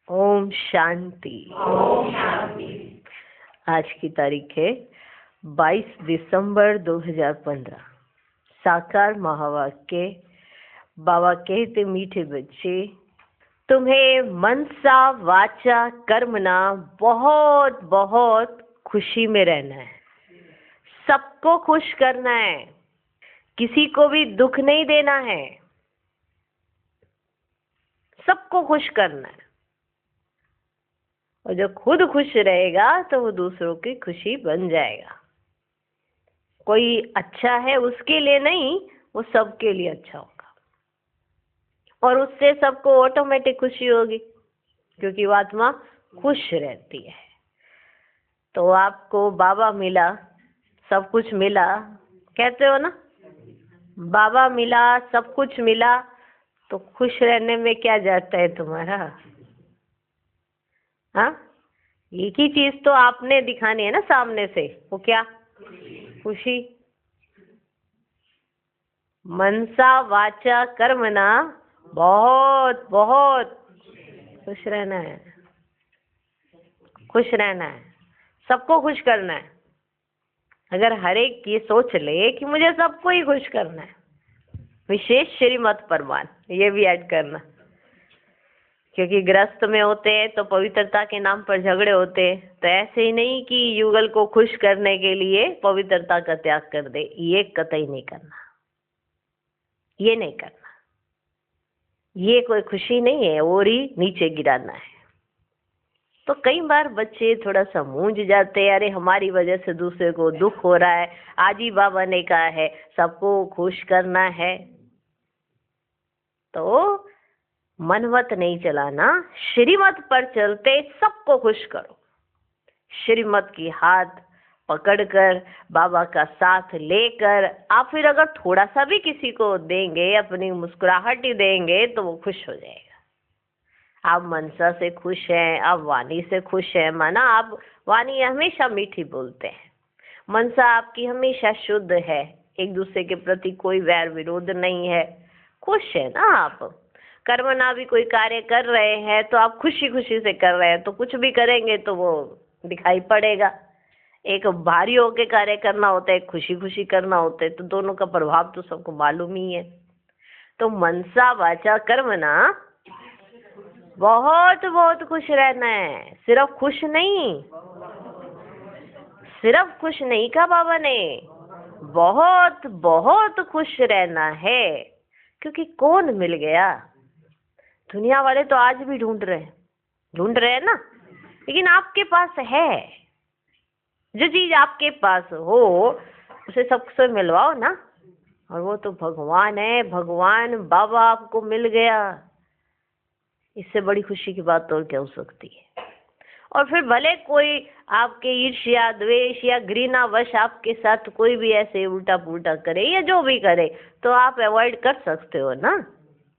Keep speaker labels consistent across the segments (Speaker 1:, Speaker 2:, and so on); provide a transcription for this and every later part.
Speaker 1: ओम शांति।
Speaker 2: ओम शांति।
Speaker 1: आज की तारीख है 22 दिसंबर 2015। साकार महावाक्य। बाबा कहते, मीठे बच्चे, तुम्हें मनसा वाचा कर्मणा बहुत बहुत खुशी में रहना है। सबको खुश करना है, किसी को भी दुख नहीं देना है, सबको खुश करना है। और जो खुद खुश रहेगा तो वो दूसरों की खुशी बन जाएगा। कोई अच्छा है उसके लिए नहीं, वो सबके लिए अच्छा होगा और उससे सबको ऑटोमेटिक खुशी होगी, क्योंकि वो आत्मा खुश रहती है। तो आपको बाबा मिला, सब कुछ मिला, कहते हो ना, बाबा मिला, सब कुछ मिला, तो खुश रहने में क्या जाता है तुम्हारा? हाँ, एक ही चीज तो आपने दिखानी है ना सामने से, वो क्या? खुशी। मनसा वाचा कर्मणा बहुत बहुत खुश रहना है, खुश रहना है, सबको खुश करना है। अगर हर एक ये सोच ले कि मुझे सबको ही खुश करना है, विशेष श्रीमत परमान ये भी ऐड करना, क्योंकि ग्रस्त में होते हैं तो पवित्रता के नाम पर झगड़े होते हैं। तो ऐसे ही नहीं कि युगल को खुश करने के लिए पवित्रता का त्याग कर दे, ये कतई नहीं करना, ये नहीं करना। ये कोई खुशी नहीं है, और ही नीचे गिराना है। तो कई बार बच्चे थोड़ा सा मूंझ जाते हैं, अरे हमारी वजह से दूसरे को दुख हो रहा है। आज ही बाबा ने कहा है सबको खुश करना है, तो मनमत नहीं चलाना, श्रीमत पर चलते सबको खुश करो। श्रीमत की हाथ पकड़कर, बाबा का साथ लेकर आप फिर अगर थोड़ा सा भी किसी को देंगे, अपनी मुस्कुराहट ही देंगे, तो वो खुश हो जाएगा। आप मनसा से खुश हैं, आप वाणी से खुश हैं, माना आप वाणी हमेशा मीठी बोलते हैं, मनसा आपकी हमेशा शुद्ध है, एक दूसरे के प्रति कोई वैर विरोध नहीं है, खुश है ना आप। कर्मना भी कोई कार्य कर रहे हैं तो आप खुशी खुशी से कर रहे हैं, तो कुछ भी करेंगे तो वो दिखाई पड़ेगा। एक भारी होके कार्य करना होता है, खुशी खुशी करना होता है, तो दोनों का प्रभाव तो सबको मालूम ही है। तो मनसा वाचा कर्मणा बहुत बहुत खुश रहना है। सिर्फ खुश नहीं, सिर्फ खुश नहीं कहा बाबा ने, बहुत बहुत खुश रहना है। क्योंकि कौन मिल गया? दुनिया वाले तो आज भी ढूंढ रहे हैं ना, लेकिन आपके पास है। जो चीज आपके पास हो उसे सबसे मिलवाओ ना। और वो तो भगवान है, भगवान बाबा आपको मिल गया, इससे बड़ी खुशी की बात और क्या हो सकती है? और फिर भले कोई आपके ईर्ष्या द्वेष या घृणा वश आपके साथ कोई भी ऐसे उल्टा पुल्टा करे या जो भी करे, तो आप अवॉइड कर सकते हो ना,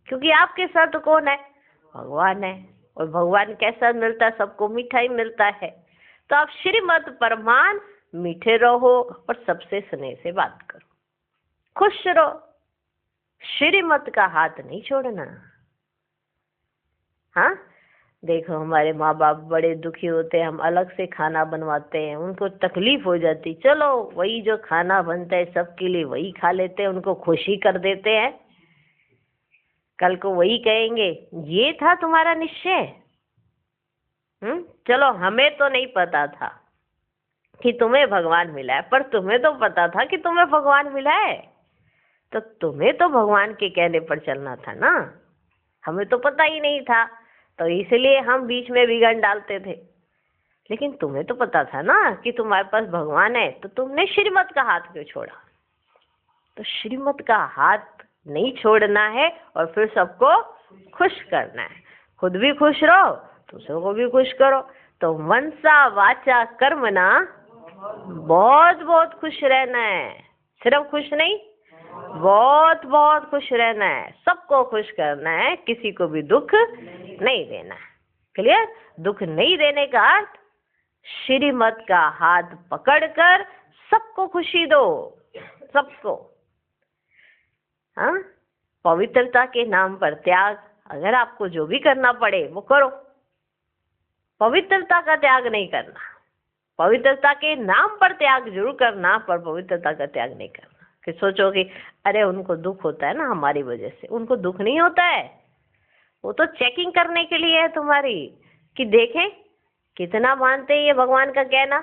Speaker 1: क्योंकि आपके साथ कौन है? भगवान है। और भगवान कैसा मिलता है? सबको मीठा ही मिलता है। तो आप श्रीमत परमान मीठे रहो और सबसे स्नेह से बात करो, खुश रहो, श्रीमत का हाथ नहीं छोड़ना। हाँ, देखो हमारे माँ बाप बड़े दुखी होते हैं, हम अलग से खाना बनवाते हैं, उनको तकलीफ हो जाती, चलो वही जो खाना बनता है सबके लिए वही खा लेते हैं, उनको खुशी कर देते हैं। कल को वही कहेंगे ये था तुम्हारा निश्चय। चलो हमें तो नहीं पता था कि तुम्हें भगवान मिला है, पर तुम्हें तो पता था कि तुम्हें भगवान मिला है, तो तुम्हें तो भगवान के कहने पर चलना था ना। हमें तो पता ही नहीं था, तो इसलिए हम बीच में विघन डालते थे। लेकिन तुम्हें तो पता था ना कि तुम्हारे पास भगवान है, तो तुमने श्रीमत का हाथ क्यों छोड़ा? तो श्रीमत का हाथ नहीं छोड़ना है और फिर सबको खुश करना है। खुद भी खुश रहो, दूसरों को भी खुश करो। तो मनसा वाचा कर्मणा बहुत बहुत खुश रहना है। सिर्फ खुश नहीं, बहुत बहुत खुश रहना है, सबको खुश करना है, किसी को भी दुख नहीं देना है। क्लियर? दुख नहीं देने का अर्थ श्रीमत का हाथ पकड़कर सबको खुशी दो, सबको। हाँ, पवित्रता के नाम पर त्याग, अगर आपको जो भी करना पड़े वो करो, पवित्रता का त्याग नहीं करना। पवित्रता के नाम पर त्याग जरूर करना, पर पवित्रता का त्याग नहीं करना। कि सोचो कि अरे उनको दुख होता है ना हमारी वजह से, उनको दुख नहीं होता है, वो तो चेकिंग करने के लिए है तुम्हारी कि देखें कितना मानते हैं ये भगवान का कहना,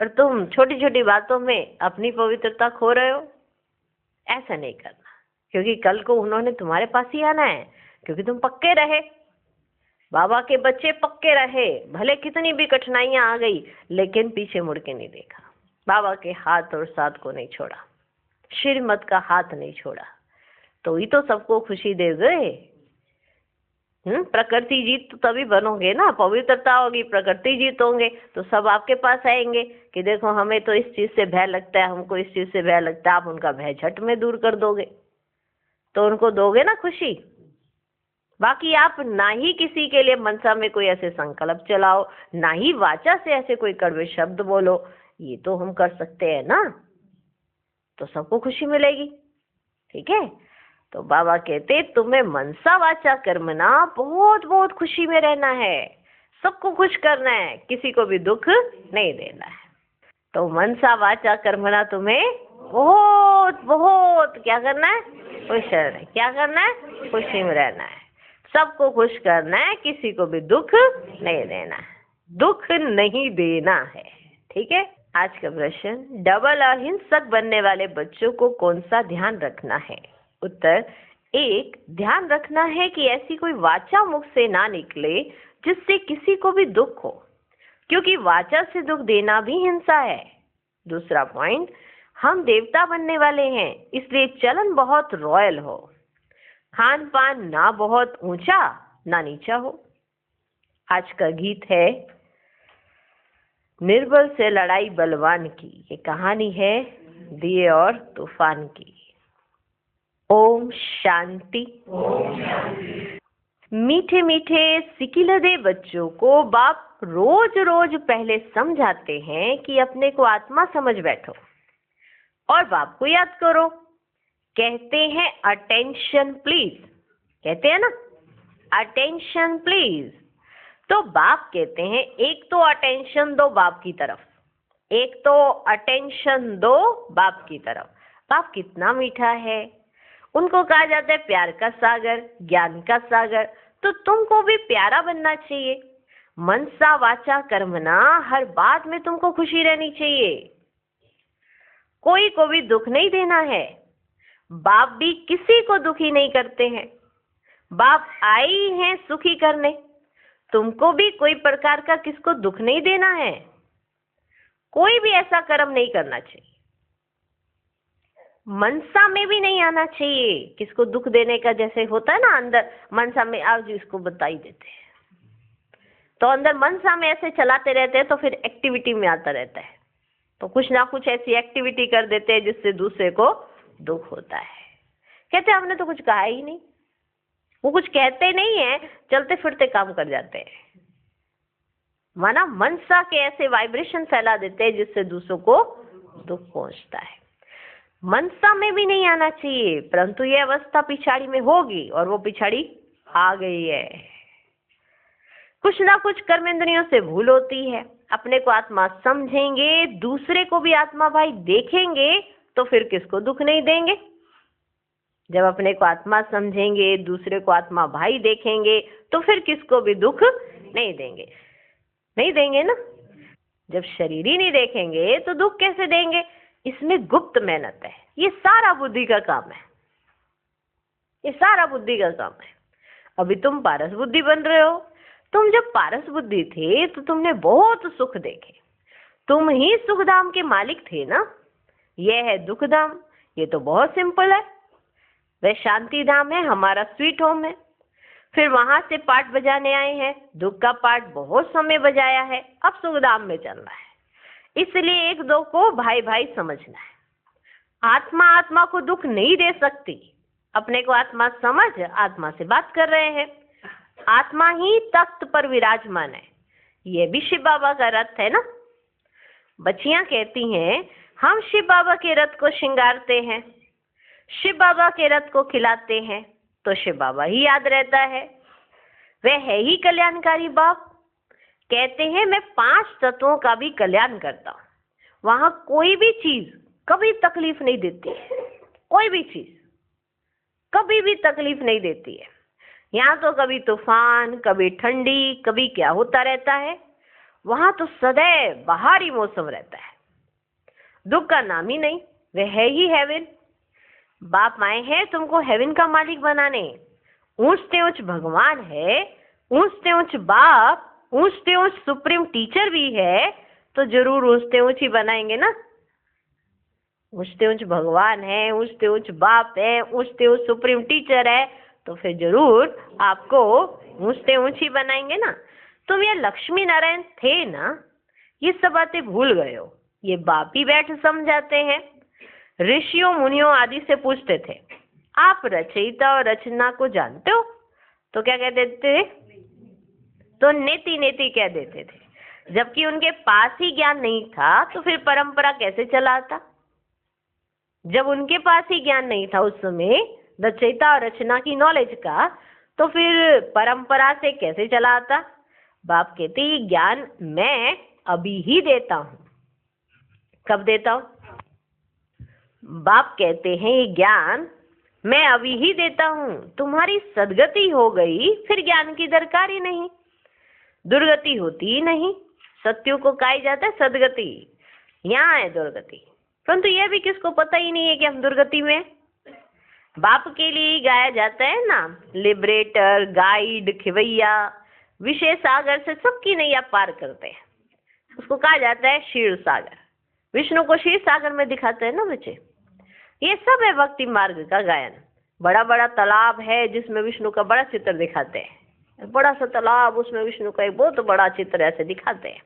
Speaker 1: और तुम छोटी छोटी बातों में अपनी पवित्रता खो रहे हो। ऐसा नहीं करना, क्योंकि कल को उन्होंने तुम्हारे पास ही आना है, क्योंकि तुम पक्के रहे, बाबा के बच्चे पक्के रहे, भले कितनी भी कठिनाइयां आ गई लेकिन पीछे मुड़ के नहीं देखा, बाबा के हाथ और साथ को नहीं छोड़ा, श्रीमत का हाथ नहीं छोड़ा, तो ही तो सबको खुशी दे गए। प्रकृति जीत तो तभी बनोगे ना, पवित्रता होगी, प्रकृति जीत होंगे तो सब आपके पास आएंगे कि देखो हमें तो इस चीज से भय लगता है, हमको इस चीज से भय लगता है, आप उनका भय झट में दूर कर दोगे तो उनको दोगे ना खुशी। बाकी आप ना ही किसी के लिए मनसा में कोई ऐसे संकल्प चलाओ, ना ही वाचा से ऐसे कोई कड़वे शब्द बोलो, ये तो हम कर सकते हैं ना, तो सबको खुशी मिलेगी। ठीक है, तो बाबा कहते तुम्हें मनसा वाचा कर्मना बहुत बहुत खुशी में रहना है, सबको खुश करना है, किसी को भी दुख नहीं देना है। तो मनसा वाचा कर्मना तुम्हें बहुत बहुत क्या करना है, खुश रहना है। क्या करना है, खुशी में रहना है, सबको खुश करना है, किसी को भी दुख नहीं देना है, दुख नहीं देना है। ठीक है, आज का प्रश्न, डबल अहिंसक बनने वाले बच्चों को कौन सा ध्यान रखना है? उत्तर, 1, ध्यान रखना है कि ऐसी कोई वाचा मुख से ना निकले जिससे किसी को भी दुख हो, क्योंकि वाचा से दुख देना भी हिंसा है। दूसरा पॉइंट, हम देवता बनने वाले हैं, इसलिए चलन बहुत रॉयल हो, खान पान ना बहुत ऊंचा ना नीचा हो। आज का गीत है निर्बल से लड़ाई बलवान की, ये कहानी है दिए और तूफान की। ओम शांति। मीठे मीठे सिकिलदे बच्चों को बाप रोज रोज पहले समझाते हैं कि अपने को आत्मा समझ बैठो और बाप को याद करो। कहते हैं अटेंशन प्लीज, कहते हैं ना अटेंशन प्लीज, तो बाप कहते हैं एक तो अटेंशन दो बाप की तरफ, एक तो अटेंशन दो बाप की तरफ। बाप कितना मीठा है, उनको कहा जाता है प्यार का सागर, ज्ञान का सागर, तो तुमको भी प्यारा बनना चाहिए। मनसा वाचा कर्मना, हर बात में तुमको खुशी रहनी चाहिए, कोई को भी दुख नहीं देना है। बाप भी किसी को दुखी नहीं करते हैं, बाप आए ही हैं सुखी करने, तुमको भी कोई प्रकार का किसको दुख नहीं देना है, कोई भी ऐसा कर्म नहीं करना चाहिए, मनसा में भी नहीं आना चाहिए किसको दुख देने का। जैसे होता है ना अंदर मनसा में आओ जी इसको बता ही देते हैं, तो अंदर मनसा में ऐसे चलाते रहते हैं, तो फिर एक्टिविटी में आता रहता है, तो कुछ ना कुछ ऐसी एक्टिविटी कर देते हैं जिससे दूसरे को दुख होता है। कहते हैं हमने तो कुछ कहा ही नहीं, वो कुछ कहते नहीं है, चलते फिरते काम कर जाते हैं, माना मनसा के ऐसे वाइब्रेशन फैला देते हैं जिससे दूसरों को दुख पहुंचता है। मनसा में भी नहीं आना चाहिए, परंतु यह अवस्था पिछाड़ी में होगी और वो पिछाड़ी आ गई है। कुछ ना कुछ कर्मेंद्रियों से भूल होती है, अपने को आत्मा समझेंगे, दूसरे को भी आत्मा भाई देखेंगे, तो फिर किसको दुख नहीं देंगे। जब अपने को आत्मा समझेंगे, दूसरे को आत्मा भाई देखेंगे, तो फिर किसको भी दुख नहीं देंगे, नहीं देंगे ना। जब शरीर ही नहीं देखेंगे तो दुख कैसे देंगे। इसमें गुप्त मेहनत है, ये सारा बुद्धि का काम है, ये सारा बुद्धि का काम है। अभी तुम पारस बुद्धि बन रहे हो, तुम जब पारस बुद्धि थे तो तुमने बहुत सुख देखे, तुम ही सुखधाम के मालिक थे ना। यह है दुखधाम, ये तो बहुत सिंपल है। वह शांति धाम है, हमारा स्वीट होम है। फिर वहां से पाठ बजाने आए हैं, दुख का पाठ बहुत समय बजाया है, अब सुखधाम में चलना है। इसलिए एक दो को भाई भाई समझना है। आत्मा आत्मा को दुख नहीं दे सकती, अपने को आत्मा समझ, आत्मा से बात कर रहे हैं, आत्मा ही तख्त पर विराजमान है। ये भी शिव बाबा का रथ है ना। बच्चियां कहती हैं हम शिव बाबा के रथ को श्रृंगारते हैं, शिव बाबा के रथ को खिलाते हैं, तो शिव बाबा ही याद रहता है। वह है ही कल्याणकारी बाप, कहते हैं मैं 5 तत्वों का भी कल्याण करता हूँ। वहां कोई भी चीज कभी तकलीफ नहीं देती है, कोई भी चीज कभी भी तकलीफ नहीं देती है। यहाँ तो कभी तूफान, कभी ठंडी, कभी क्या होता रहता है। वहां तो सदैव बाहरी मौसम रहता है, दुख का नाम ही नहीं। वह है ही हेवन। बाप आए हैं तुमको हेवन का मालिक बनाने। ऊंचते ऊंच भगवान है, ऊंचते ऊंच बाप, ऊंचते ऊंच सुप्रीम टीचर भी है, तो जरूर ऊंचते ऊंच ही बनाएंगे ना। ऊंचते ऊंच भगवान है, ऊंचते ऊंच बाप है, ऊंचते ऊंच सुप्रीम टीचर है, तो फिर जरूर आपको ऊंचते ऊंच ही बनाएंगे ना। तुम ये लक्ष्मी नारायण थे ना, ये सब बातें भूल गए हो। ये बाप ही बैठ समझाते हैं। ऋषियों मुनियों आदि से पूछते थे आप रचयिता और रचना को जानते हो? तो क्या कह देते थे? तो नेति नेति कह देते थे। जबकि उनके पास ही ज्ञान नहीं था तो फिर परंपरा कैसे चला आता? जब उनके पास ही ज्ञान नहीं था उस समय रचयिता और रचना की नॉलेज का, तो फिर परंपरा से कैसे चला आता? बाप कहते ये ज्ञान मैं अभी ही देता हूँ। कब देता हूँ? बाप कहते हैं ये ज्ञान मैं अभी ही देता हूँ। तुम्हारी सदगति हो गई फिर ज्ञान की दरकार ही नहीं, दुर्गति होती ही नहीं। सत्यों को कहा जाता है सदगति, यहाँ है दुर्गति। परंतु यह भी किसको पता ही नहीं है कि हम दुर्गति में। बाप के लिए ही गाया जाता है ना, लिबरेटर, गाइड, खिवैया, विषय सागर से सबकी नैया पार करते हैं। उसको कहा जाता है क्षीर सागर। विष्णु को क्षीर सागर में दिखाते हैं ना बच्चे। ये सब है भक्ति मार्ग का गायन। बड़ा बड़ा तालाब है जिसमें विष्णु का बड़ा चित्र दिखाते हैं, बड़ा सा तालाब, उसमें विष्णु का एक बहुत बड़ा चित्र ऐसे दिखाते हैं।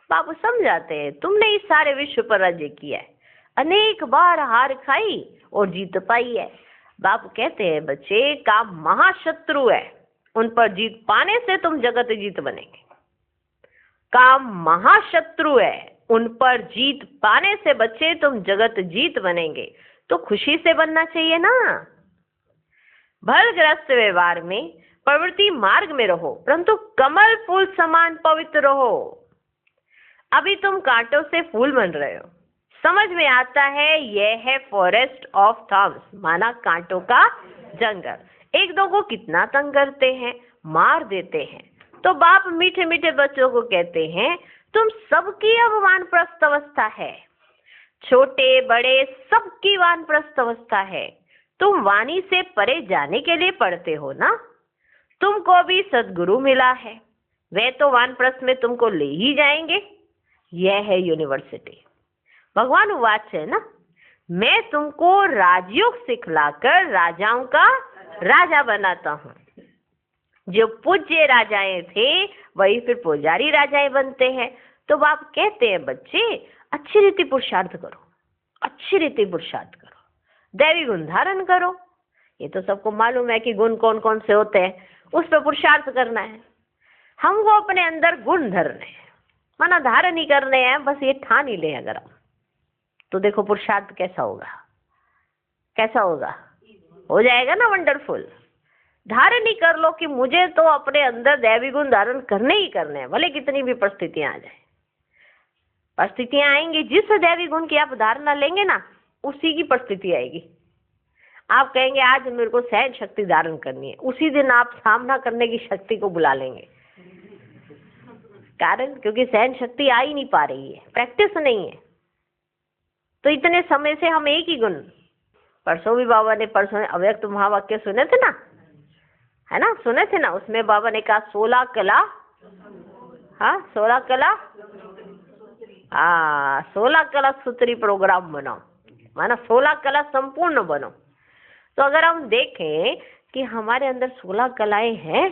Speaker 1: बाबू समझाते हैं तुमने इस सारे विश्व पर राज्य किया है, अनेक बार हार खाई और जीत पाई है। बाप कहते हैं बच्चे काम महाशत्रु है, उन पर जीत पाने से तुम जगत जीत बनेंगे। काम महाशत्रु है, उन पर जीत पाने से बच्चे तुम जगत जीत बनेंगे। तो खुशी से बनना चाहिए ना। भलग्रस्त व्यवहार में प्रवृत्ति मार्ग में रहो, परंतु कमल फूल समान पवित्र रहो। अभी तुम कांटों से फूल बन रहे हो, समझ में आता है यह है फॉरेस्ट ऑफ थॉर्न्स, माना कांटों का जंगल। एक दो को कितना तंग करते हैं, मार देते हैं। तो बाप मीठे मीठे बच्चों को कहते हैं तुम सबकी अब वानप्रस्थ अवस्था है, छोटे बड़े सबकी वानप्रस्थ अवस्था है। तुम वाणी से परे जाने के लिए पढ़ते हो ना। तुमको भी सदगुरु मिला है, वे तो वानप्रस्थ में तुमको ले ही जाएंगे। यह है यूनिवर्सिटी। भगवान उवाच है ना, मैं तुमको राजयोग सिखलाकर राजाओं का राजा बनाता हूँ। जो पूज्य राजाएं थे वही फिर पुजारी राजाएं बनते हैं। तो बाप कहते हैं बच्चे अच्छी रीति पुरुषार्थ करो, अच्छी रीति पुरुषार्थ करो, दैवी गुण धारण करो। ये तो सबको मालूम है कि गुण कौन कौन से होते हैं, उस पर पुरुषार्थ करना है। हमको अपने अंदर गुण धरने हैं, माना धारण ही करने हैं, बस ये ठान ही ले अगर हम, तो देखो पुरुषार्थ कैसा होगा, कैसा होगा, हो जाएगा ना वंडरफुल। धारण ही कर लो कि मुझे तो अपने अंदर दैवी गुण धारण करने ही करने हैं, भले कितनी भी परिस्थितियां आ जाए। परिस्थितियां आएंगी, जिस दैवी गुण की आप धारणा लेंगे ना उसी की परिस्थिति आएगी। आप कहेंगे आज मेरे को सहन शक्ति धारण करनी है, उसी दिन आप सामना करने की शक्ति को बुला लेंगे। कारण क्योंकि सहन शक्ति आ ही नहीं पा रही है, प्रैक्टिस नहीं है। तो इतने समय से हम एक ही गुण, परसों भी बाबा ने परसों अव्यक्त महावाक्य सुने थे ना, है ना, सुने थे ना। उसमें बाबा ने कहा 16 कला, हाँ 16 कला, हाँ 16 कला सूत्री प्रोग्राम बनाओ, माना 16 कला संपूर्ण बनो। तो अगर हम देखें कि हमारे अंदर 16 कलाएं हैं,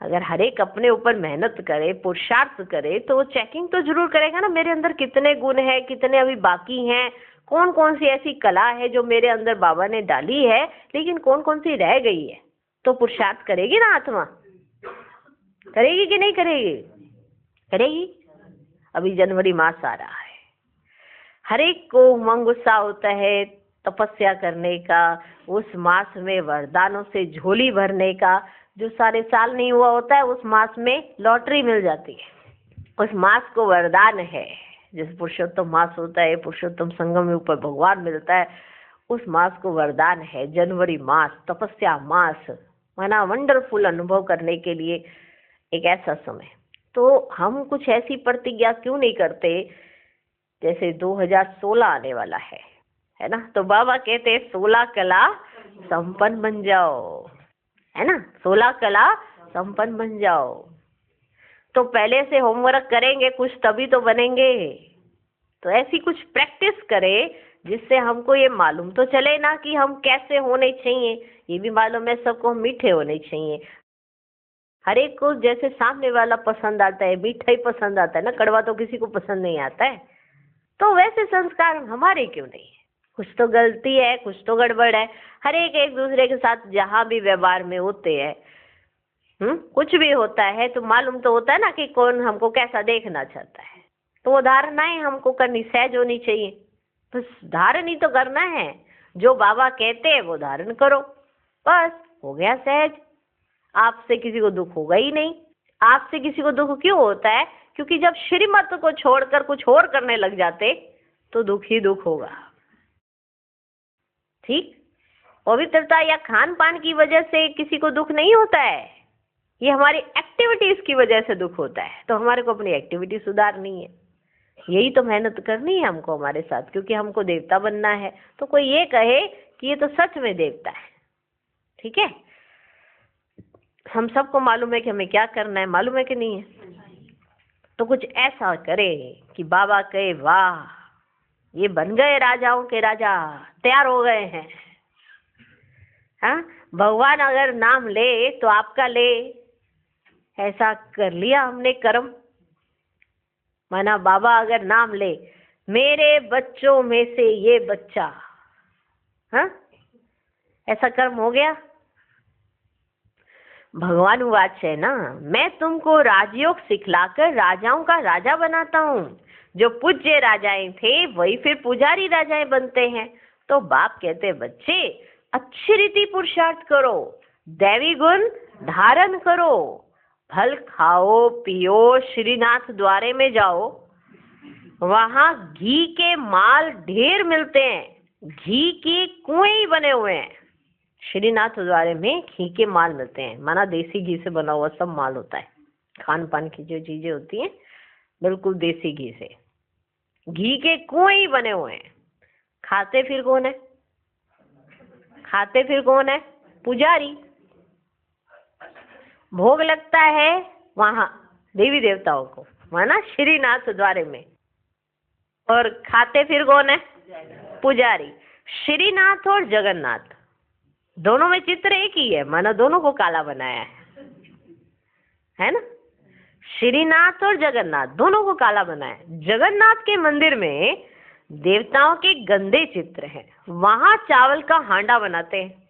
Speaker 1: अगर हर एक अपने ऊपर मेहनत करे, पुरुषार्थ करे, तो वो चेकिंग तो जरूर करेगा ना मेरे अंदर कितने गुण हैं, कितने अभी बाकी हैं, कौन कौन सी ऐसी कला है जो मेरे अंदर बाबा ने डाली है, लेकिन कौन कौन सी रह गई है। तो पुरुषार्थ करेगी ना आत्मा, करेगी कि नहीं करेगी? करेगी। अभी जनवरी मास आ रहा है, हर एक को उमंग उत्साह होता है तपस्या करने का, उस मास में वरदानों से झोली भरने का। जो सारे साल नहीं हुआ होता है उस मास में लॉटरी मिल जाती है। उस मास को वरदान है, जिस पुरुषोत्तम मास होता है, पुरुषोत्तम संगम में ऊपर भगवान मिलता है, उस मास को वरदान है। जनवरी मास, तपस्या मास, माना वंडरफुल अनुभव करने के लिए एक ऐसा समय। तो हम कुछ ऐसी प्रतिज्ञा क्यों नहीं करते, जैसे 2016 आने वाला है ना, तो बाबा कहते हैं 16 कला संपन्न बन जाओ, है ना, 16 कला संपन्न बन जाओ। तो पहले से होमवर्क करेंगे कुछ, तभी तो बनेंगे। तो ऐसी कुछ प्रैक्टिस करें जिससे हमको ये मालूम तो चले ना कि हम कैसे होने चाहिए, ये भी मालूम है सबको हम मीठे होने चाहिए। हर एक को जैसे सामने वाला पसंद आता है, मीठा ही पसंद आता है ना, कड़वा तो किसी को पसंद नहीं आता है। तो वैसे संस्कार हमारे क्यों नहीं है? कुछ तो गलती है, कुछ तो गड़बड़ है। हर एक दूसरे के साथ जहाँ भी व्यवहार में होते हैं, कुछ भी होता है तो मालूम तो होता है ना कि कौन हमको कैसा देखना चाहता है। तो वो धारणाएं हमको करनी सहज होनी चाहिए। बस धारण ही तो करना है, जो बाबा कहते हैं वो धारण करो, बस हो गया सहज। आपसे किसी को दुख होगा ही नहीं। आपसे किसी को दुख क्यों होता है? क्योंकि जब श्रीमत को छोड़कर कुछ और करने लग जाते तो दुख ही दुख होगा। ठीक, पवित्रता या खान पान की वजह से किसी को दुख नहीं होता है, ये हमारी एक्टिविटीज की वजह से दुख होता है। तो हमारे को अपनी एक्टिविटी सुधारनी है, यही तो मेहनत करनी है हमको हमारे साथ, क्योंकि हमको देवता बनना है। तो कोई ये कहे कि ये तो सच में देवता है, ठीक है, हम सबको मालूम है कि हमें क्या करना है, मालूम है कि नहीं है। तो कुछ ऐसा करे कि बाबा कहे वाह, ये बन गए राजाओं के राजा, तैयार हो गए हैं। हाँ, भगवान अगर नाम ले तो आपका ले, ऐसा कर लिया हमने कर्म। माना बाबा अगर नाम ले, मेरे बच्चों में से ये बच्चा, हाँ, ऐसा कर्म हो गया। भगवान वाच है ना, मैं तुमको राजयोग सिखलाकर राजाओं का राजा बनाता हूँ। जो पूज्य राजाएं थे वही फिर पुजारी राजाएं बनते हैं। तो बाप कहते बच्चे अच्छी रीति पुरुषार्थ करो, दैवी गुण धारण करो, फल खाओ पियो, श्रीनाथ द्वारे में जाओ, वहां घी के माल ढेर मिलते हैं, घी के कुएं ही बने हुए हैं। श्रीनाथ द्वारे में घी के माल मिलते हैं, माना देसी घी से बना हुआ सब माल होता है। खान पान की जो चीजें होती हैं बिल्कुल देसी घी से, घी के कुएं ही बने हुए हैं। खाते फिर कौन है? खाते फिर कौन है? पुजारी। भोग लगता है वहां देवी देवताओं को, माना श्रीनाथ द्वारे में, और खाते फिर कौन है? पुजारी। श्रीनाथ और जगन्नाथ दोनों में चित्र एक ही है, माना दोनों को काला बनाया है ना। श्रीनाथ और जगन्नाथ दोनों को काला बनाया। जगन्नाथ के मंदिर में देवताओं के गंदे चित्र हैं, वहां चावल का हांडा बनाते हैं।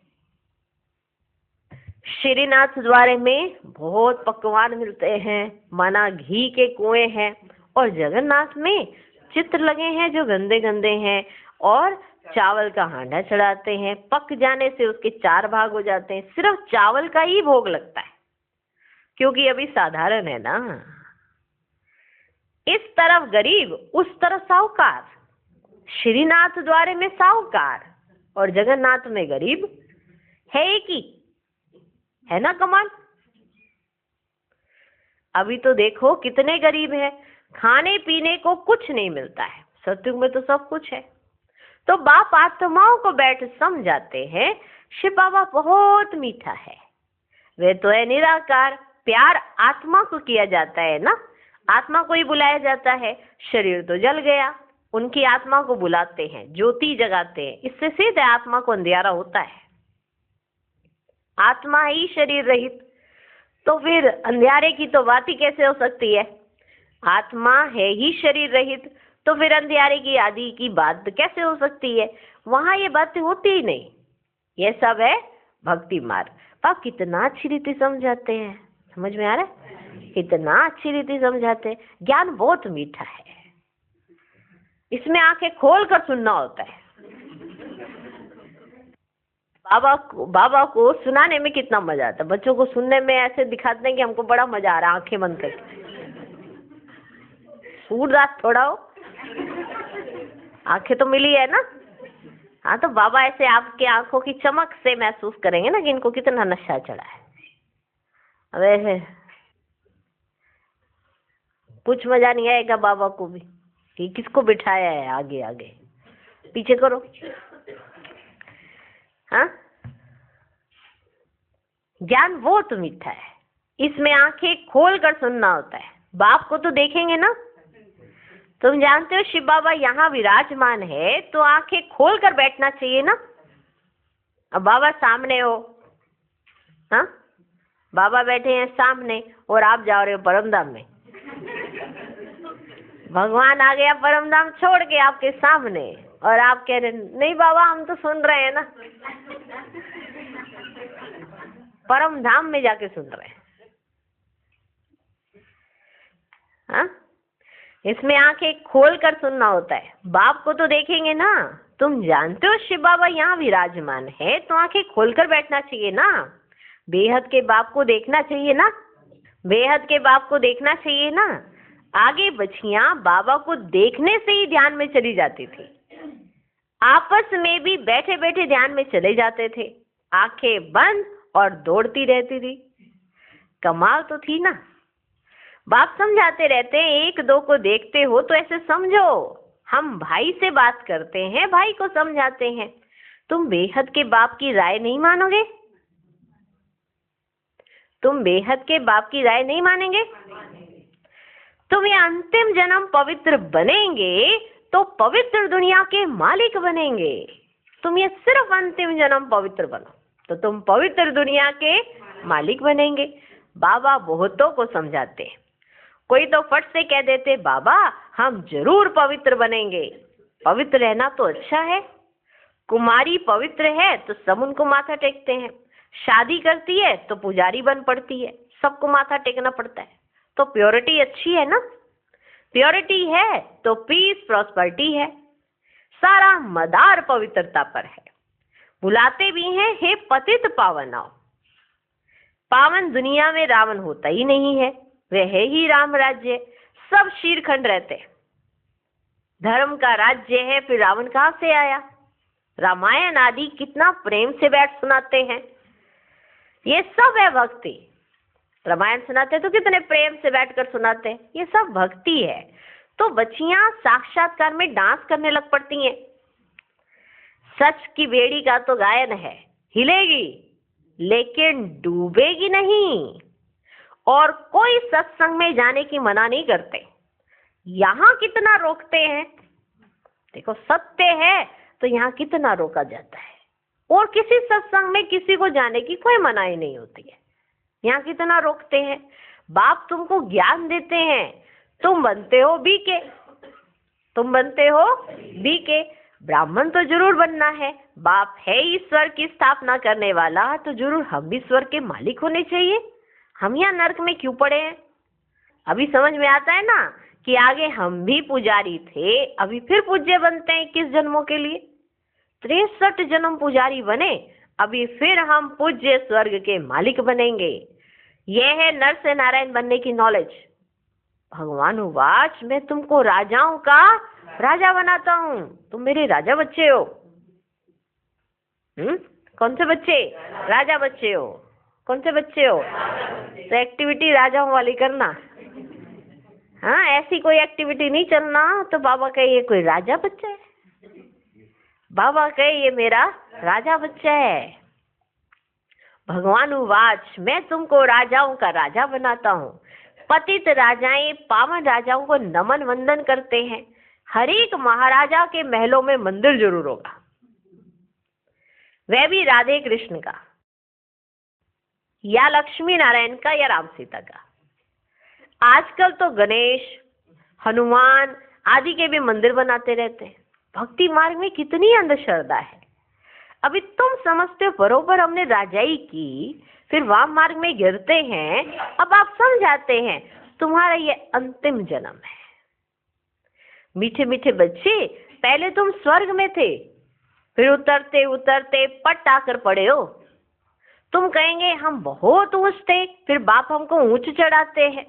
Speaker 1: श्रीनाथ द्वारे में बहुत पकवान मिलते हैं, माना घी के कुएं हैं, और जगन्नाथ में चित्र लगे हैं जो गंदे गंदे हैं, और चावल का हांडा चढ़ाते हैं। पक जाने से उसके 4 भाग हो जाते हैं, सिर्फ चावल का ही भोग लगता है, क्योंकि अभी साधारण है ना। इस तरफ गरीब, उस तरफ साहूकार। श्रीनाथ द्वारे में साहूकार और जगन्नाथ में गरीब है एक ही, है ना कमाल। अभी तो देखो कितने गरीब है, खाने पीने को कुछ नहीं मिलता है। सतयुग में तो सब कुछ है। तो बाप आत्माओं को बैठ समझाते हैं, शिव बाबा बहुत मीठा है, वे तो है निराकार। प्यार आत्मा को किया जाता है ना, आत्मा को ही बुलाया जाता है। शरीर तो जल गया, उनकी आत्मा को बुलाते हैं, ज्योति जगाते हैं, इससे सीधे आत्मा को अंधियारा होता है। आत्मा ही शरीर रहित, तो फिर अंधियारे की तो बात ही कैसे हो सकती है। आत्मा है ही शरीर रहित, तो फिर अंधियारे की आदि की बात कैसे हो सकती है। वहां ये बातें होती ही नहीं। ये सब है भक्ति मार्ग। आप कितना अच्छी रीति समझाते हैं, समझ में आ रहा है? कितना अच्छी रीति समझाते हैं। ज्ञान बहुत मीठा है, इसमें आंखें खोल कर सुनना होता है। बाबा को सुनाने में कितना मजा आता है। बच्चों को सुनने में ऐसे दिखाते हैं कि हमको बड़ा मजा आ रहा है, आंखें बंद करके, सूरदास थोड़ा हो, आंखें तो मिली है ना। हाँ, तो बाबा ऐसे आपके आंखों की चमक से महसूस करेंगे ना कि इनको कितना नशा चढ़ा है। अब ऐसे कुछ मजा नहीं आएगा बाबा को भी कि किसको बिठाया है आगे आगे, पीछे करो। हाँ, ज्ञान वो तो मीठा है, इसमें आंखें खोल कर सुनना होता है। बाप को तो देखेंगे ना, तुम जानते हो शिव बाबा यहाँ विराजमान है तो आंखें खोल कर बैठना चाहिए ना। अब बाबा सामने हो, हाँ, बाबा बैठे हैं सामने और आप जा रहे हो परमधाम में। भगवान आ गया परमधाम छोड़ के आपके सामने और आप कह रहे नहीं बाबा हम तो सुन रहे हैं ना, परमधाम में जाके सुन रहे हैं। हाँ, इसमें आंखें खोल कर सुनना होता है। बाप को तो देखेंगे ना, तुम जानते हो शिव बाबा यहाँ विराजमान है तो आंखें खोलकर बैठना चाहिए ना। बेहद के बाप को देखना चाहिए ना, बेहद के बाप को देखना चाहिए ना। आगे बच्चियां बाबा को देखने से ही ध्यान में चली जाती थी, आपस में भी बैठे बैठे ध्यान में चले जाते थे, आंखें बंद और दौड़ती रहती थी। कमाल तो थी ना। बाप समझाते रहते हैं, एक दो को देखते हो तो ऐसे समझो हम भाई से बात करते हैं, भाई को समझाते हैं। तुम बेहद के बाप की राय नहीं मानोगे? तुम बेहद के बाप की राय नहीं मानेंगे? तुम ये अंतिम जन्म पवित्र बनेंगे तो पवित्र दुनिया के मालिक बनेंगे। तुम ये सिर्फ अंतिम जन्म पवित्र बनो तो तुम पवित्र दुनिया के मालिक बनेंगे। बाबा बहुतों को समझाते हैं, कोई तो फट से कह देते बाबा हम जरूर पवित्र बनेंगे। पवित्र रहना तो अच्छा है, कुमारी पवित्र है तो सब उनको माथा टेकते हैं, शादी करती है तो पुजारी बन पड़ती है, सबको माथा टेकना पड़ता है। तो प्योरिटी अच्छी है ना, प्योरिटी है तो पीस प्रॉस्पेरिटी है, सारा मदार पवित्रता पर है। बुलाते भी हैं हे पतित पावन आओ। पावन दुनिया में रावण होता ही नहीं है, वह है ही राम राज्य, सब शीरखंड रहते हैं। धर्म का राज्य है, फिर रावण कहाँ से आया? रामायण आदि कितना प्रेम से बैठ सुनाते हैं, ये सब है भक्ति। रामायण सुनाते तो कितने प्रेम से बैठकर सुनाते हैं, ये सब भक्ति है। तो बच्चियां साक्षात्कार में डांस करने लग पड़ती हैं। सच की बेड़ी का तो गायन है, हिलेगी लेकिन डूबेगी नहीं। और कोई सत्संग में जाने की मना नहीं करते, यहाँ कितना रोकते हैं। देखो सत्य है तो यहाँ कितना रोका जाता है, और किसी सत्संग में किसी को जाने की कोई मनाही नहीं होती है, यहाँ कितना रोकते हैं। बाप तुमको ज्ञान देते हैं, तुम बनते हो बीके, तुम बनते हो बीके। ब्राह्मण तो जरूर बनना है, बाप है ईश्वर की स्थापना करने वाला, तो जरूर हम भी ईश्वर के मालिक होने चाहिए। हम यहाँ नर्क में क्यों पड़े हैं? अभी समझ में आता है ना कि आगे हम भी पुजारी थे, अभी फिर पूज्य बनते हैं 21 जन्मों के लिए। 63 जन्म पुजारी बने, अभी फिर हम पूज्य स्वर्ग के मालिक बनेंगे। यह है नर से नारायण बनने की नॉलेज। भगवान उवाच मैं तुमको राजाओं का राजा बनाता हूँ, तुम मेरे राजा बच्चे हो। कौन से बच्चे? राजा बच्चे हो। कौन से बच्चे हो? तो एक्टिविटी राजाओं वाली करना। हाँ, ऐसी कोई एक्टिविटी नहीं चलना तो बाबा कहे ये कोई राजा बच्चा है, बाबा कहे ये मेरा राजा बच्चा है। भगवान उवाच मैं तुमको राजाओं का राजा बनाता हूँ। पतित राजाएं पावन राजाओं को नमन वंदन करते हैं। हर एक महाराजा के महलों में मंदिर जरूर होगा, वह भी राधे कृष्ण का, या लक्ष्मी नारायण का, या राम सीता का। आजकल तो गणेश हनुमान आदि के भी मंदिर बनाते रहते हैं। भक्ति मार्ग में कितनी अंधश्रद्धा है। अभी तुम समझते हो बरोबर हमने राजाई की, फिर वाम मार्ग में गिरते हैं। अब आप समझाते हैं तुम्हारा ये अंतिम जन्म है। मीठे मीठे बच्चे, पहले तुम स्वर्ग में थे, फिर उतरते उतरते पट आकर पड़े हो। तुम कहेंगे हम बहुत ऊंच थे, फिर बाप हमको ऊंच चढ़ाते हैं।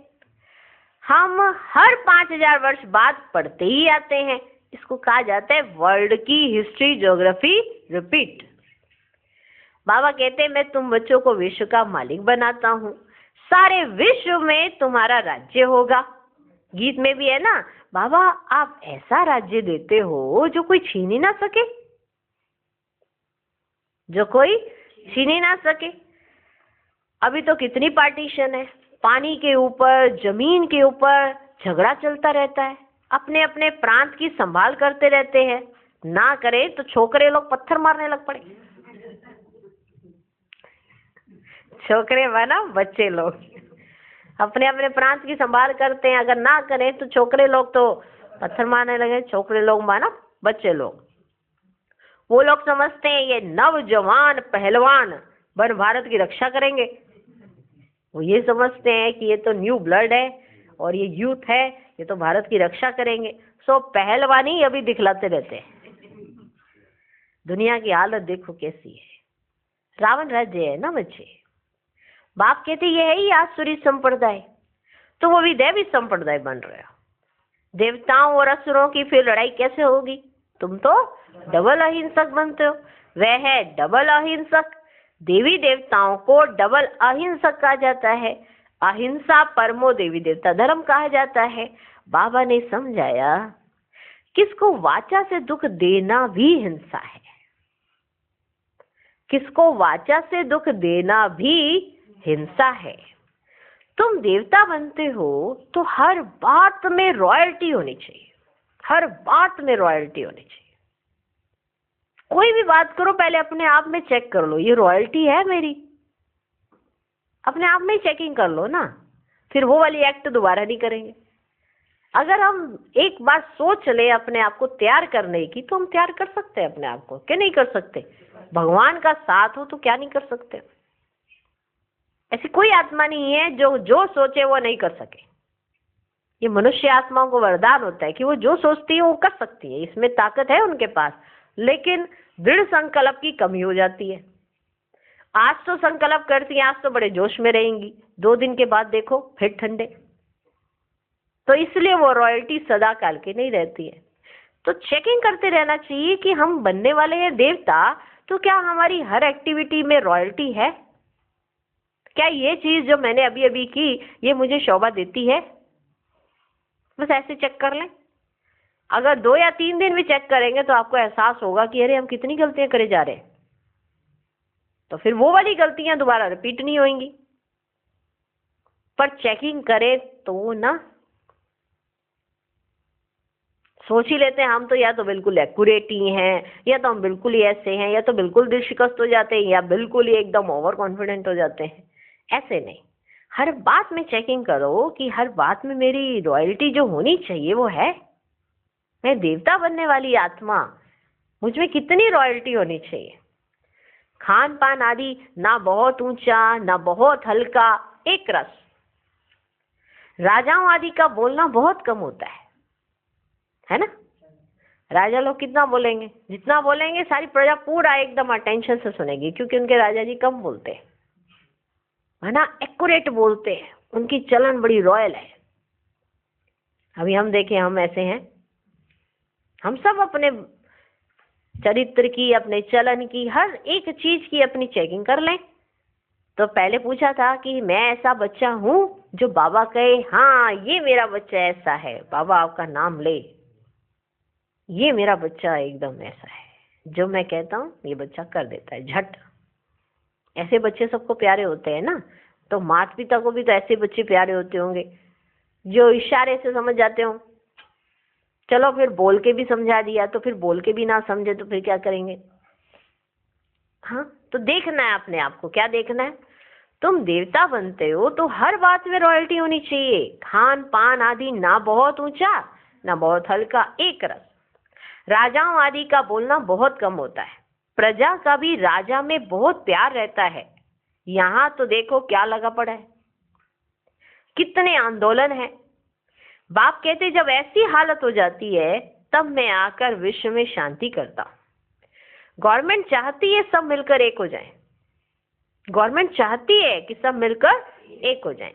Speaker 1: हम हर 5000 वर्ष बाद पढ़ते ही आते हैं। इसको कहा जाता है वर्ल्ड की हिस्ट्री ज्योग्राफी रिपीट। बाबा कहते हैं मैं तुम बच्चों को विश्व का मालिक बनाता हूँ, सारे विश्व में तुम्हारा राज्य होगा। गीत में भी है ना, बाबा आप ऐसा राज्य देते हो जो कोई छीन ही ना सके, जो कोई छीन ही ना सके। अभी तो कितनी पार्टीशन है, पानी के ऊपर जमीन के ऊपर झगड़ा चलता रहता है, अपने अपने प्रांत की संभाल करते रहते हैं, ना करे तो छोकरे लोग पत्थर मारने लग पड़े। छोकरे बना बच्चे लोग अपने अपने प्रांत की संभाल करते हैं, अगर ना करें तो छोकरे लोग तो पत्थर मारने लगे। छोकरे लोग माना बच्चे लोग, वो लोग समझते हैं ये नवजवान पहलवान वन भारत की रक्षा करेंगे। वो ये समझते हैं कि ये तो न्यू ब्लड है और ये यूथ है, ये तो भारत की रक्षा करेंगे। सो पहलवानी अभी दिखलाते रहते हैं। दुनिया की हालत देखो कैसी है, रावण राज्य है ना बच्चे। बाप कहते ये है ही आसुरी संप्रदाय, तो वो भी दैवी संप्रदाय बन रहे हो। देवताओं और असुरों की फिर लड़ाई कैसे होगी? तुम तो डबल अहिंसक बनते हो। वह है डबल अहिंसक। देवी देवताओं को डबल अहिंसक कहा जाता है। अहिंसा परमो देवी देवता धर्म कहा जाता है। बाबा ने समझाया किसको वाचा से दुख देना भी हिंसा है, किसको वाचा से दुख देना भी हिंसा है। तुम देवता बनते हो तो हर बात में रॉयल्टी होनी चाहिए, हर बात में रॉयल्टी होनी चाहिए। कोई भी बात करो पहले अपने आप में चेक कर लो, ये रॉयल्टी है मेरी? अपने आप में चेकिंग कर लो ना, फिर वो वाली एक्ट दोबारा नहीं करेंगे। अगर हम एक बार सोच ले अपने आप को तैयार करने की, तो हम तैयार कर सकते हैं अपने आप को, क्या नहीं कर सकते? भगवान का साथ हो तो क्या नहीं कर सकते? ऐसी कोई आत्मा नहीं है जो सोचे वो नहीं कर सके। ये मनुष्य आत्माओं को वरदान होता है कि वो जो सोचती है वो कर सकती है, इसमें ताकत है उनके पास, लेकिन दृढ़ संकल्प की कमी हो जाती है। आज तो संकल्प करती है, आज तो बड़े जोश में रहेंगी, 2 दिन के बाद देखो फिर ठंडे। तो इसलिए वो रॉयल्टी सदा काल की नहीं रहती है। तो चेकिंग करते रहना चाहिए कि हम बनने वाले हैं देवता, तो क्या हमारी हर एक्टिविटी में रॉयल्टी है? क्या ये चीज जो मैंने अभी अभी की ये मुझे शोभा देती है? बस ऐसे चेक कर लें। अगर 2 या 3 दिन भी चेक करेंगे तो आपको एहसास होगा कि अरे हम कितनी गलतियां करे जा रहे हैं। तो फिर वो वाली गलतियां दोबारा रिपीट नहीं होंगी। पर चेकिंग करें तो ना, सोच ही लेते हैं हम तो या तो बिल्कुल एक्यूरेट ही हैं, या तो हम बिल्कुल ही ऐसे हैं, या तो बिल्कुल दिल शिकस्त हो जाते हैं, या बिल्कुल ही एकदम ओवर कॉन्फिडेंट हो जाते हैं। ऐसे नहीं, हर बात में चेकिंग करो कि हर बात में मेरी रॉयल्टी जो होनी चाहिए वो है। मैं देवता बनने वाली आत्मा, मुझ में कितनी रॉयल्टी होनी चाहिए। खान पान आदि ना बहुत ऊंचा ना बहुत हल्का, एक रस। राजाओं आदि का बोलना बहुत कम होता है ना? राजा लोग कितना बोलेंगे? जितना बोलेंगे सारी प्रजा पूरा एकदम अटेंशन से सुनेगी, क्योंकि उनके राजा जी कम बोलते हैं, है ना, एक्यूरेट बोलते हैं, उनकी चलन बड़ी रॉयल है। अभी हम देखें, हम ऐसे हैं, हम सब अपने चरित्र की, अपने चलन की, हर एक चीज की अपनी चेकिंग कर लें। तो पहले पूछा था कि मैं ऐसा बच्चा हूं जो बाबा कहे हाँ ये मेरा बच्चा ऐसा है, बाबा आपका नाम ले, ये मेरा बच्चा एकदम ऐसा है, जो मैं कहता हूँ ये बच्चा कर देता है झट। ऐसे बच्चे सबको प्यारे होते हैं ना। तो माता पिता को भी तो ऐसे बच्चे प्यारे होते होंगे जो इशारे से समझ जाते हो। चलो फिर बोल के भी समझा दिया, तो फिर बोल के भी ना समझे तो फिर क्या करेंगे? हाँ, तो देखना है अपने आप को। क्या देखना है? तुम देवता बनते हो तो हर बात में रॉयल्टी होनी चाहिए। खान पान आदि ना बहुत ऊंचा ना बहुत हल्का, एक रस। राजाओं आदि का बोलना बहुत कम होता है। प्रजा का भी राजा में बहुत प्यार रहता है। यहाँ तो देखो क्या लगा पड़ा है, कितने आंदोलन है। बाप कहते जब ऐसी हालत हो जाती है तब मैं आकर विश्व में शांति करता हूँ। गवर्नमेंट चाहती है सब मिलकर एक हो जाए, गवर्नमेंट चाहती है कि सब मिलकर एक हो जाए।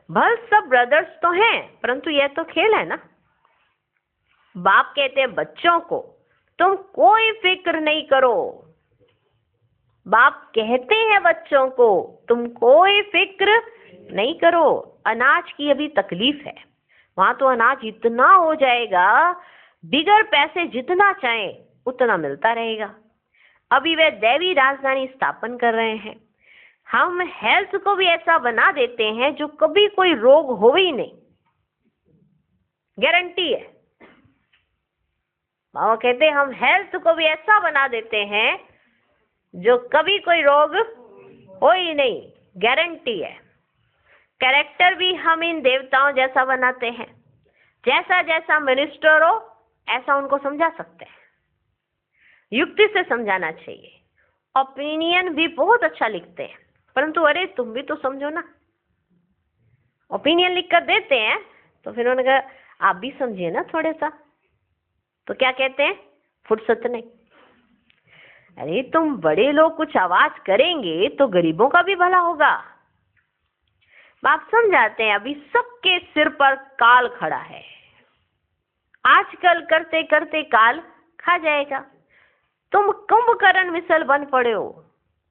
Speaker 1: भल सब ब्रदर्स तो हैं, परंतु यह तो खेल है ना। बाप कहते हैं बच्चों को तुम कोई फिक्र नहीं करो। बाप कहते हैं बच्चों को तुम कोई फिक्र नहीं करो। अनाज की अभी तकलीफ है, वहां तो अनाज इतना हो जाएगा, बिगर पैसे जितना चाहे उतना मिलता रहेगा। अभी वे दैवी राजधानी स्थापन कर रहे हैं। हम हेल्थ को भी ऐसा बना देते हैं जो कभी कोई रोग हो ही नहीं, गारंटी है। बाबा कहते हैं हम हेल्थ को भी ऐसा बना देते हैं जो कभी कोई रोग हो ही नहीं, गारंटी है। कैरेक्टर भी हम इन देवताओं जैसा बनाते हैं, जैसा जैसा मिनिस्टर हो ऐसा उनको समझा सकते हैं। युक्ति से समझाना चाहिए। ओपिनियन भी बहुत अच्छा लिखते हैं, परंतु अरे तुम भी तो समझो ना। ओपिनियन लिख कर देते हैं तो फिर उन्होंने कहा आप भी समझिए ना थोड़े सा। तो क्या कहते हैं, फुर्सत नहीं। अरे तुम बड़े लोग कुछ आवाज करेंगे तो गरीबों का भी भला होगा। बाप समझाते हैं अभी सबके सिर पर काल खड़ा है, आजकल करते करते काल खा जाएगा। तुम कुंभकर्ण मिसल बन पड़े हो।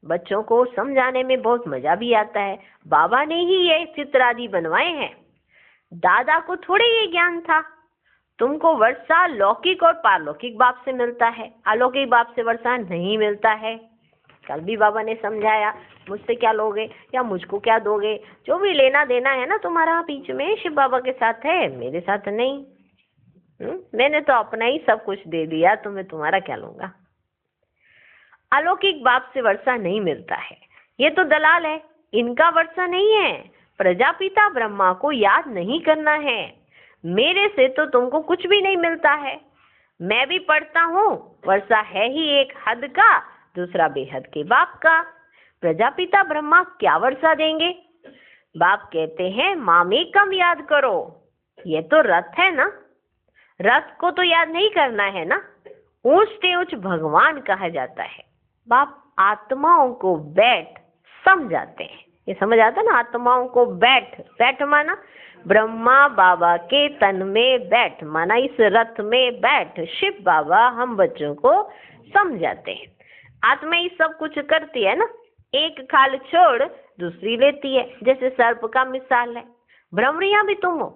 Speaker 1: बच्चों को समझाने में बहुत मजा भी आता है। बाबा ने ही ये चित्र आदि बनवाए हैं, दादा को थोड़े ये ज्ञान था। तुमको वर्षा लौकिक और पारलौकिक बाप से मिलता है, अलौकिक बाप से वर्षा नहीं मिलता है। कल भी बाबा ने समझाया, मुझसे क्या लोगे या मुझको क्या दोगे, जो भी लेना देना है ना तुम्हारा बीच में शिव बाबा के साथ है, मेरे साथ नहीं। मैंने तो अपना ही सब कुछ दे दिया, तो मैं तुम्हारा क्या लूंगा। अलौकिक बाप से वर्षा नहीं मिलता है, ये तो दलाल है, इनका वर्षा नहीं है। प्रजापिता ब्रह्मा को याद नहीं करना है, मेरे से तो तुमको कुछ भी नहीं मिलता है। मैं भी पढ़ता हूँ, वर्षा है ही एक हद का, दूसरा बेहद के बाप का। प्रजापिता ब्रह्मा क्या वर्षा देंगे। बाप कहते हैं मामेकम याद करो। ये तो रथ है ना, रथ को तो याद नहीं करना है ना। ऊंच से ऊंच भगवान कहा जाता है। बाप आत्माओं को बैठ समझाते हैं। ये समझ आता ना, आत्माओं को बैठ, बैठ माना ब्रह्मा बाबा के तन में बैठ, माना इस रथ में बैठ। शिव बाबा हम बच्चों को समझाते हैं। आत्मा ही सब कुछ करती है ना, एक खाल छोड़ दूसरी लेती है, जैसे सर्प का मिसाल है। भ्रमरिया भी तुम हो,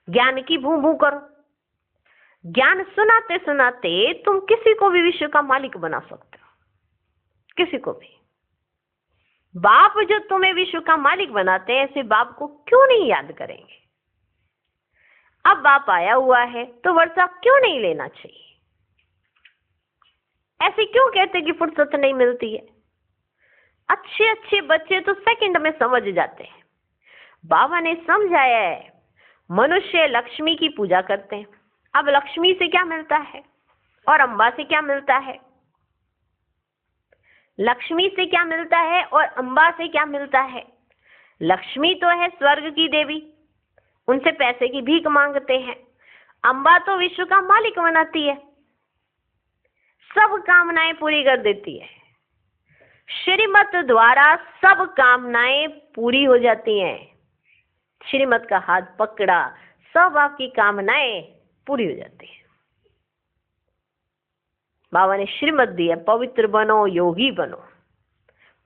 Speaker 1: ज्ञान की भू भू करो। ज्ञान सुनाते सुनाते तुम किसी को भी विश्व का मालिक बना सकते हो, किसी को भी। बाप जो तुम्हें विश्व का मालिक बनाते हैं, ऐसे बाप को क्यों नहीं याद करेंगे। अब बाप आया हुआ है तो वर्षा क्यों नहीं लेना चाहिए। ऐसे क्यों कहते कि फुर्सत नहीं मिलती है। अच्छे अच्छे बच्चे तो सेकंड में समझ जाते हैं। बाबा ने समझाया है, मनुष्य लक्ष्मी की पूजा करते हैं। अब लक्ष्मी से क्या मिलता है और अम्बा से क्या मिलता है। लक्ष्मी से क्या मिलता है और अम्बा से क्या मिलता है। लक्ष्मी तो है स्वर्ग की देवी, उनसे पैसे की भीख मांगते हैं। अम्बा तो विश्व का मालिक बनाती है, सब कामनाएं पूरी कर देती है। श्रीमत द्वारा सब कामनाएं पूरी हो जाती हैं। श्रीमत का हाथ पकड़ा, सब आपकी कामनाएं पूरी हो जाती है। बाबा ने श्रीमत दी है, पवित्र बनो, योगी बनो,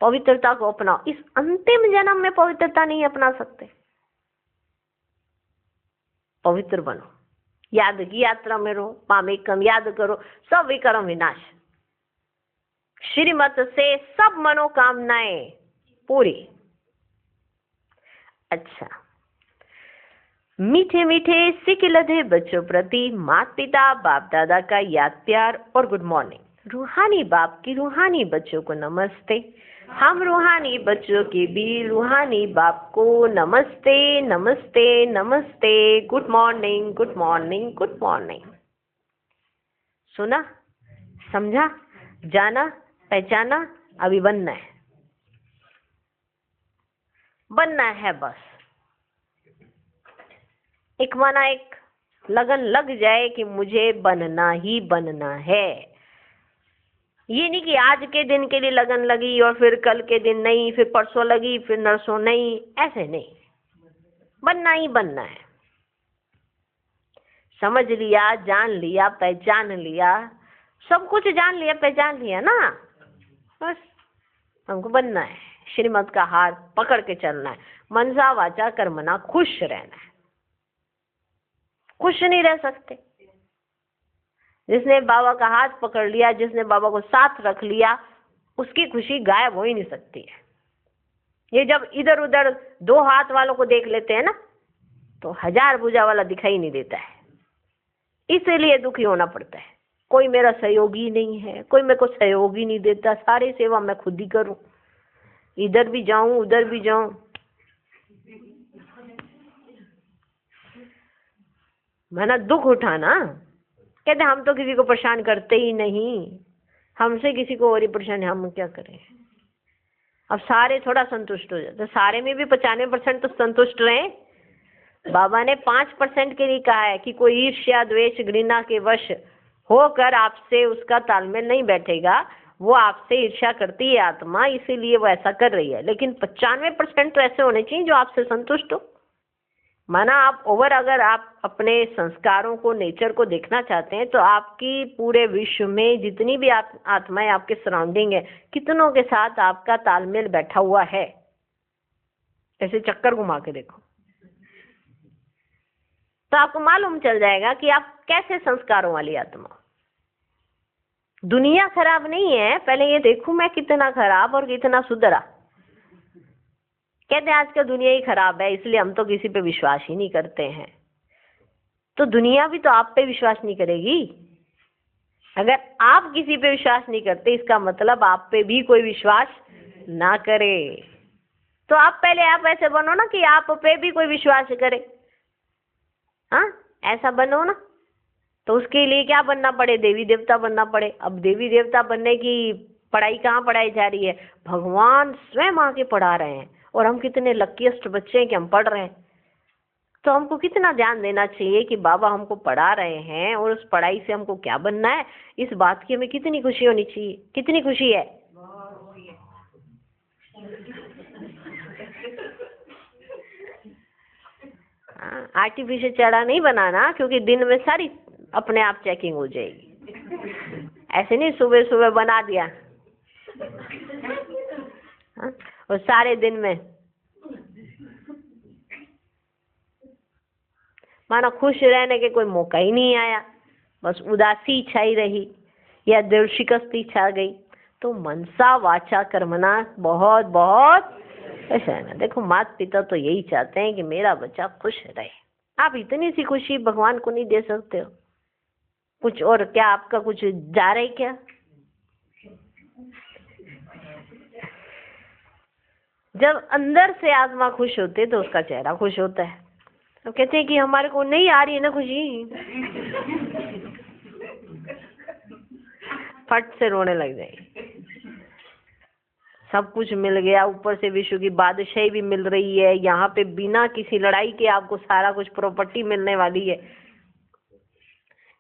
Speaker 1: पवित्रता को अपनाओ। इस अंतिम जन्म में पवित्रता नहीं अपना सकते, पवित्र बनो, याद की यात्रा में रहो, मामेकम याद करो, सब विकर्म विनाश। श्रीमत से सब मनोकामनाएं पूरी। अच्छा, मीठे मीठे सिक लधे बच्चों प्रति माता पिता बाप दादा का याद प्यार और गुड मॉर्निंग। रूहानी बाप की रूहानी बच्चों को नमस्ते। हम रूहानी बच्चों के भी रूहानी बाप को नमस्ते नमस्ते नमस्ते। Good morning good morning good morning. सुना, समझा, जाना, पहचाना, अभी बनना है, बनना है बस। एक माना एक लगन लग जाए कि मुझे बनना ही बनना है। ये नहीं कि आज के दिन के लिए लगन लगी और फिर कल के दिन नहीं, फिर परसों लगी, फिर नरसों नहीं, ऐसे नहीं। बनना ही बनना है। समझ लिया, जान लिया, पहचान लिया, सब कुछ जान लिया, पहचान लिया ना, बस हमको बनना है। श्रीमत का हाथ पकड़ के चलना है। मनसा वाचा कर्मणा खुश रहना है। खुश नहीं रह सकते। जिसने बाबा का हाथ पकड़ लिया, जिसने बाबा को साथ रख लिया, उसकी खुशी गायब हो ही नहीं सकती है। ये जब इधर उधर दो हाथ वालों को देख लेते हैं ना, तो हजार भुजा वाला दिखाई नहीं देता है। इसीलिए दुखी होना पड़ता है। कोई मेरा सहयोगी नहीं है, कोई मेरे को सहयोग ही नहीं देता, सारी सेवा मैं खुद ही करूं, इधर भी जाऊं उधर भी जाऊं। माना दुख उठाना, कहते हम तो किसी को परेशान करते ही नहीं, हमसे किसी को और ही परेशान है, हम क्या करें। अब सारे थोड़ा संतुष्ट हो जाते, सारे में भी 95% तो संतुष्ट रहे। बाबा ने 5% के लिए कहा है कि कोई ईर्ष्या द्वेष घृणा के वश होकर आपसे उसका तालमेल नहीं बैठेगा। वो आपसे ईर्ष्या करती है आत्मा, इसीलिए वो ऐसा कर रही है। लेकिन 95% तो ऐसे होने चाहिए जो आपसे संतुष्ट हो। माना आप अगर आप अपने संस्कारों को, नेचर को देखना चाहते हैं, तो आपकी पूरे विश्व में जितनी भी आत्माएं आपके सराउंडिंग है, कितनों के साथ आपका तालमेल बैठा हुआ है। ऐसे चक्कर घुमा के देखो तो आपको मालूम चल जाएगा कि आप कैसे संस्कारों वाली आत्मा। दुनिया खराब नहीं है, पहले ये देखूं मैं कितना खराब और कितना सुधरा। कहते हैं आजकल दुनिया ही खराब है, इसलिए हम तो किसी पे विश्वास ही नहीं करते हैं। तो दुनिया भी तो आप पे विश्वास नहीं करेगी। अगर आप किसी पे विश्वास नहीं करते, इसका मतलब आप पे भी कोई विश्वास ना करे। तो आप ऐसे बनो ना कि आप पे भी कोई विश्वास करे। हाँ, ऐसा बनो ना। तो उसके लिए क्या बनना पड़े? देवी देवता बनना पड़े। अब देवी देवता बनने की पढ़ाई कहाँ पढ़ाई जा रही है? भगवान स्वयं आके पढ़ा रहे हैं। और हम कितने लकीस्ट बच्चे हैं कि हम पढ़ रहे हैं। तो हमको कितना ध्यान देना चाहिए कि बाबा हमको पढ़ा रहे हैं और उस पढ़ाई से हमको क्या बनना है, इस बात की हमें कितनी खुशी होनी चाहिए। कितनी खुशी है? आर्टिफिशियल चढ़ा नहीं बनाना, क्योंकि दिन में सारी अपने आप चेकिंग हो जाएगी। ऐसे नहीं सुबह सुबह बना दिया और सारे दिन में मानो खुश रहने के कोई मौका ही नहीं आया, बस उदासी छाई रही या दिल शिकस्ती छा गई। तो मनसा वाचा कर्मणा बहुत बहुत ऐसा है ना। देखो माता पिता तो यही चाहते हैं कि मेरा बच्चा खुश रहे। आप इतनी सी खुशी भगवान को नहीं दे सकते हो? कुछ और क्या आपका कुछ जा रहा है क्या? जब अंदर से आत्मा खुश होती है तो उसका चेहरा खुश होता है। तो कहते हैं कि हमारे को नहीं आ रही है ना खुशी, फट से रोने लग जाएगी। सब कुछ मिल गया, ऊपर से विश्व की बादशाही भी मिल रही है। यहाँ पे बिना किसी लड़ाई के आपको सारा कुछ प्रॉपर्टी मिलने वाली है।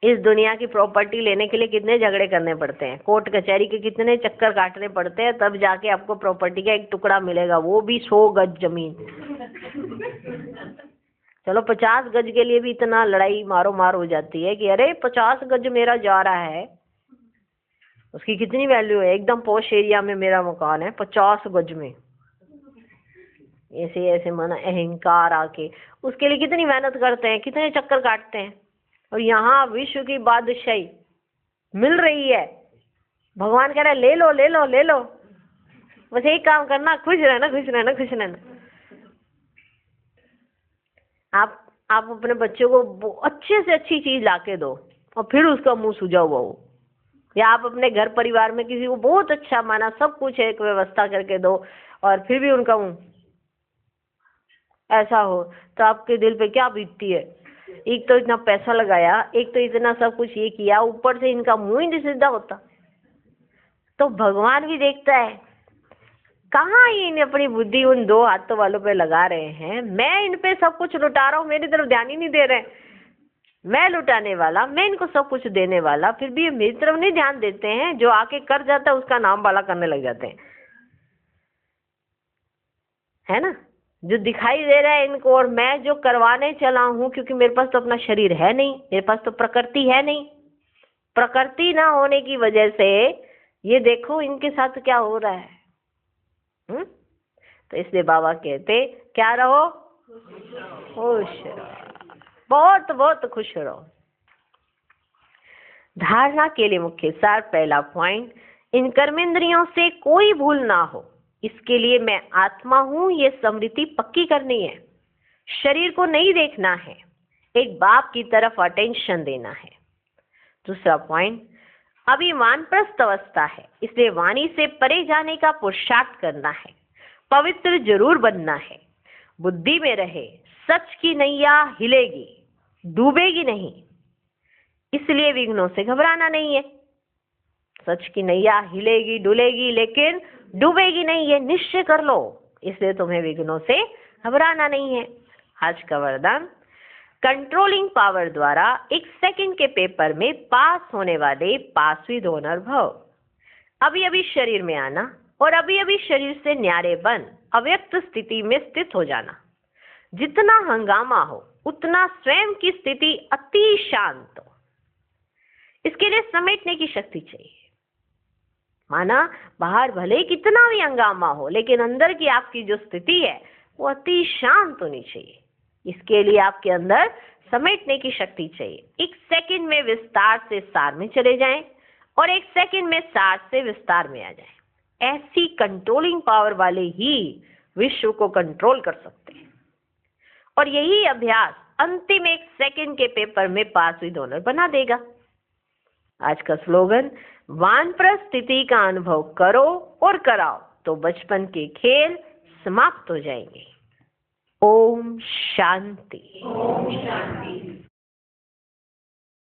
Speaker 1: इस दुनिया की प्रॉपर्टी लेने के लिए कितने झगड़े करने पड़ते हैं, कोर्ट कचहरी के कितने चक्कर काटने पड़ते हैं, तब जाके आपको प्रॉपर्टी का एक टुकड़ा मिलेगा, वो भी 100 गज जमीन। चलो 50 गज के लिए भी इतना लड़ाई मारो मार हो जाती है कि अरे 50 गज मेरा जा रहा है, उसकी कितनी वैल्यू है। एकदम पॉश एरिया में मेरा मकान है, 50 गज में। ऐसे ऐसे माना अहंकार आके उसके लिए कितनी मेहनत करते हैं, कितने चक्कर काटते हैं। और यहाँ विश्व की बादशाही मिल रही है। भगवान कह रहा है ले लो ले लो ले लो, बस एक काम करना, खुश रहना खुश रहना खुश रहना। आप अपने बच्चे को अच्छे से अच्छी चीज लाके दो और फिर उसका मुंह सूजा हुआ हो, या आप अपने घर परिवार में किसी को बहुत अच्छा माना सब कुछ एक व्यवस्था करके दो और फिर भी उनका मुंह ऐसा हो, तो आपके दिल पे क्या बीतती है। एक तो इतना पैसा लगाया, एक तो इतना सब कुछ ये किया, ऊपर से इनका मुंह ही नहीं सीधा होता। तो भगवान भी देखता है कहाँ ये अपनी बुद्धि उन 2 हाथों वालों पे लगा रहे हैं। मैं इन पे सब कुछ लुटा रहा हूँ, मेरी तरफ ध्यान ही नहीं दे रहे। मैं लुटाने वाला, मैं इनको सब कुछ देने वाला, फिर भी ये मेरी तरफ नहीं ध्यान देते हैं। जो आके कर जाता है उसका नाम वाला करने लग जाते हैं, है ना। जो दिखाई दे रहा है इनको, और मैं जो करवाने चला हूँ, क्योंकि मेरे पास तो अपना शरीर है नहीं, मेरे पास तो प्रकृति है नहीं, प्रकृति ना होने की वजह से ये देखो इनके साथ क्या हो रहा है। तो इसलिए बाबा कहते क्या रहो, खुश रहो, बहुत बहुत खुश रहो। धारणा के लिए मुख्य सार, पहला पॉइंट, इन कर्मेंद्रियों से कोई भूल ना हो, इसके लिए मैं आत्मा हूं ये स्मृति पक्की करनी है। शरीर को नहीं देखना है, एक बाप की तरफ अटेंशन देना है। दूसरा पॉइंट, अभी वानप्रस्थ अवस्था है, इसलिए वाणी से परे जाने का पुरुषार्थ करना है, पवित्र जरूर बनना है, बुद्धि में रहे, सच की नैया हिलेगी, डूबेगी नहीं, इसलिए विघ्नों से घबराना नहीं है। सच की नैया हिलेगी डुलेगी लेकिन डूबेगी नहीं, ये निश्चय कर लो, इसलिए तुम्हें विघ्नों से घबराना नहीं है। आज का वरदान, कंट्रोलिंग पावर द्वारा 1 सेकंड के पेपर में पास होने वाले पासवी डोनर भव। अभी अभी शरीर में आना और अभी अभी शरीर से न्यारे बन अव्यक्त स्थिति में स्थित हो जाना। जितना हंगामा हो उतना स्वयं की स्थिति अति शांत हो। इसके लिए समेटने की शक्ति चाहिए। माना बाहर भले ही कितना भी हंगामा हो, लेकिन अंदर की आपकी जो स्थिति है वो अति शांत होनी चाहिए। इसके लिए आपके अंदर समेटने की शक्ति चाहिए। 1 सेकंड में विस्तार से सार में चले जाएं और 1 सेकंड में सार से विस्तार में आ जाएं। ऐसी कंट्रोलिंग पावर वाले ही विश्व को कंट्रोल कर सकते हैं। और यही अभ्यास अंतिम 1 सेकंड के पेपर में पासवी डोनर बना देगा। आज का स्लोगन, वानप्रस्थ स्थिति का अनुभव करो और कराओ तो बचपन के खेल समाप्त हो जाएंगे। ओम शांति।
Speaker 2: ओम शांति।